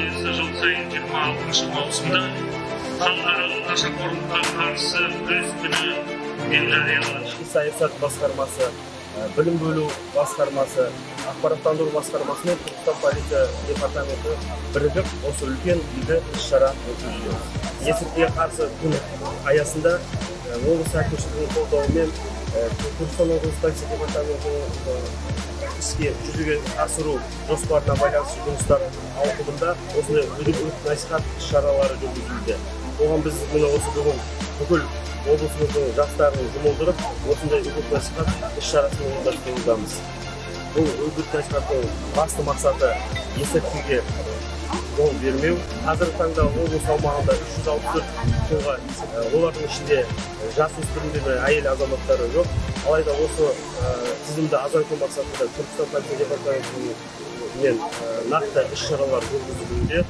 келесі жыл сайын 26 маусымда халықаралық нашақорлыққа қарсы күрес күні деп жариялады. Саясат басқармасы, білім бөлу басқармасы, ақпараттандыру басқармасы мен Түркістан полиция департаменті бірігіп осы үлкен игі іс-шара өткізуде. Есірткіге қарсы күн аясында облыс әкімшілігінің қолдауымен Түркістан облыстық полиция департаментінің іске жүзеге асыру жоспарына байланысты жұмыстар ауқымында осындай үгіт насихат іс-шаралары жүргізілуде. Оған біз осы бүгін бүкіл облысымыздың жастарын жұмылдырып, осындай үгіт насихат іс-шарасын ұйымдастырудамыз. Бұл үгіт насихаттың басты мақсаты есірткіге жол бермеу. Қазіргі таңда облыс аумағында 364 тұлға, олардың ішінде жасөспірімдер мен әйел азаматтары жоқ. Алайда осы тізімді азайту мақсатында Түркістан полиция департаментімен нақты іс-шаралар жүргізілуде.